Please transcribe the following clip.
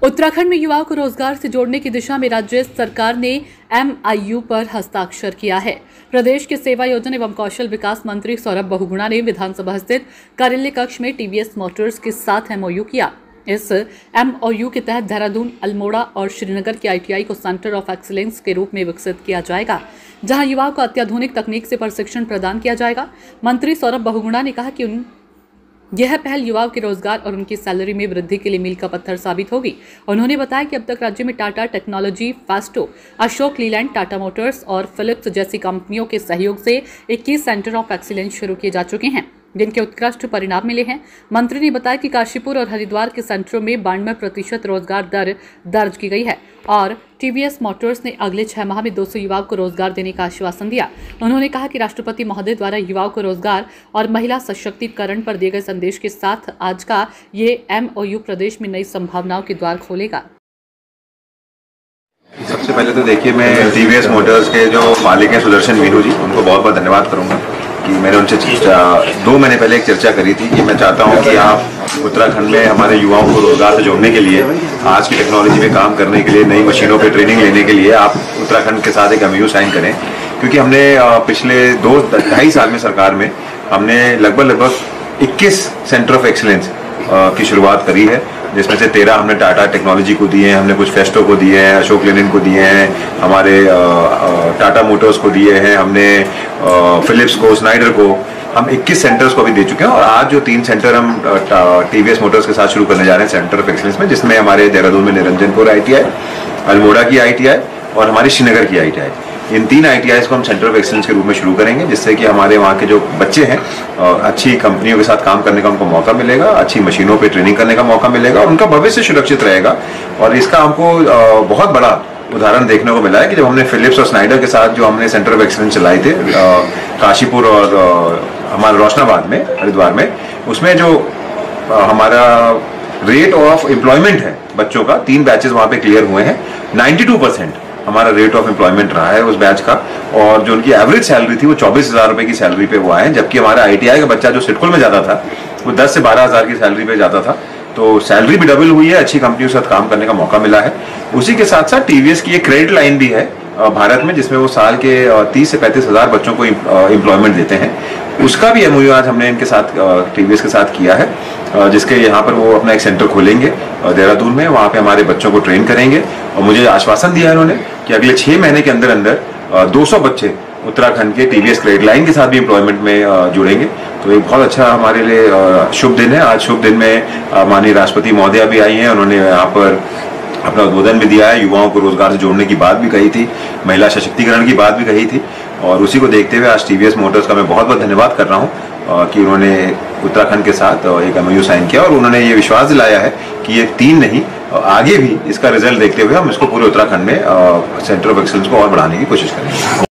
उत्तराखंड में युवाओं को रोजगार से जोड़ने की दिशा में राज्य सरकार ने MIU पर हस्ताक्षर किया है। प्रदेश के सेवा योजना एवं कौशल विकास मंत्री सौरभ बहुगुणा ने विधानसभा स्थित कार्यालय कक्ष में TVS मोटर्स के साथ MOU किया। इस MOU के तहत देहरादून, अल्मोड़ा और श्रीनगर के ITI को सेंटर ऑफ एक्सीलेंस के रूप में विकसित किया जाएगा, जहां युवाओं को अत्याधुनिक तकनीक से प्रशिक्षण प्रदान किया जाएगा। मंत्री सौरभ बहुगुणा ने कहा कि यह पहल युवाओं के रोजगार और उनकी सैलरी में वृद्धि के लिए मील का पत्थर साबित होगी। उन्होंने बताया कि अब तक राज्य में टाटा टेक्नोलॉजी, फास्टो, अशोक लीलैंड, टाटा मोटर्स और फिलिप्स जैसी कंपनियों के सहयोग से 21 सेंटर ऑफ एक्सीलेंस शुरू किए जा चुके हैं, जिनके उत्कृष्ट परिणाम मिले हैं। मंत्री ने बताया कि काशीपुर और हरिद्वार के सेंटरों में 92% रोजगार दर दर्ज की गई है और TVS मोटर्स ने अगले 6 माह में 200 युवाओं को रोजगार देने का आश्वासन दिया। उन्होंने कहा कि राष्ट्रपति महोदय द्वारा युवाओं को रोजगार और महिला सशक्तिकरण पर दिए गए संदेश के साथ आज का ये MOU प्रदेश में नई संभावनाओं के द्वार खोलेगा। सबसे पहले तो देखिए, मैं TVS मोटर्स के जो मालिक हैं सुदर्शन मीनू जी, उनको बहुत बहुत धन्यवाद करूंगा कि मैंने उनसे 2 महीने पहले एक चर्चा करी थी कि मैं चाहता हूं कि आप उत्तराखंड में हमारे युवाओं को रोजगार से जोड़ने के लिए, आज की टेक्नोलॉजी में काम करने के लिए, नई मशीनों पे ट्रेनिंग लेने के लिए आप उत्तराखंड के साथ एक MOU साइन करें। क्योंकि हमने पिछले 2-2.5 साल में सरकार में हमने लगभग 21 सेंटर ऑफ एक्सीलेंस की शुरुआत करी है, जिसमें से 13 हमने टाटा टेक्नोलॉजी को दिए हैं, हमने कुछ फेस्टो को दिए हैं, अशोक लीलैंड को दिए हैं, हमारे टाटा मोटर्स को दिए हैं, हमने फिलिप्स को, स्नाइडर को, हम 21 सेंटर्स को अभी दे चुके हैं। और आज जो 3 सेंटर हम TVS मोटर्स के साथ शुरू करने जा रहे हैं सेंटर ऑफ एक्सीलेंस में, जिसमें हमारे देहरादून में निरंजनपुर ITI, अल्मोड़ा की ITI और हमारी श्रीनगर की ITI, इन 3 ITIs को हम सेंटर ऑफ एक्सीलेंस के रूप में शुरू करेंगे, जिससे कि हमारे वहाँ के जो बच्चे हैं अच्छी कंपनियों के साथ काम करने का उनको मौका मिलेगा, अच्छी मशीनों पे ट्रेनिंग करने का मौका मिलेगा और उनका भविष्य सुरक्षित रहेगा। और इसका हमको बहुत बड़ा उदाहरण देखने को मिला है कि जब हमने फिलिप्स और स्नाइडर के साथ जो हमने सेंटर ऑफ एक्सीलेंस चलाए थे काशीपुर और हमारे रोशनाबाद में, हरिद्वार में, उसमें जो हमारा रेट ऑफ एम्प्लॉयमेंट है बच्चों का, 3 बैचेस वहाँ पे क्लियर हुए हैं, 92% हमारा रेट ऑफ एम्प्लॉयमेंट रहा है उस बैच का। और जो उनकी एवरेज सैलरी थी वो 24,000 रुपए की सैलरी पे वो आए, जबकि हमारा ITI का बच्चा जो सिडकुल में जाता था वो 10 से 12,000 की सैलरी पे जाता था। तो सैलरी भी डबल हुई है, अच्छी कंपनियों के साथ काम करने का मौका मिला है। उसी के साथ साथ TVS की एक क्रेडिट लाइन भी है भारत में, जिसमें वो साल के 30 से 35,000 बच्चों को एम्प्लॉयमेंट देते हैं। उसका भी MOU आज हमने इनके साथ TVS के साथ किया है, जिसके यहाँ पर वो अपना एक सेंटर खोलेंगे देहरादून में, वहाँ पे हमारे बच्चों को ट्रेन करेंगे। और मुझे आश्वासन दिया है उन्होंने कि अगले 6 महीने के अंदर अंदर 200 बच्चे उत्तराखंड के TVS क्रेडिट लाइन के साथ भी एम्प्लॉयमेंट में जुड़ेंगे। तो एक बहुत अच्छा हमारे लिए शुभ दिन है। आज शुभ दिन में माननीय राष्ट्रपति महोदया भी आई हैं, उन्होंने यहाँ पर अपना उद्बोधन भी दिया है, युवाओं को रोजगार से जोड़ने की बात भी कही थी, महिला सशक्तिकरण की बात भी कही थी। और उसी को देखते हुए आज TVS मोटर्स का मैं बहुत बहुत धन्यवाद कर रहा हूँ कि उन्होंने उत्तराखंड के साथ एक MOU साइन किया और उन्होंने ये विश्वास दिलाया है कि ये 3 नहीं, आगे भी इसका रिजल्ट देखते हुए हम इसको पूरे उत्तराखंड में सेंटर ऑफ एक्सीलेंस को और बढ़ाने की कोशिश करेंगे।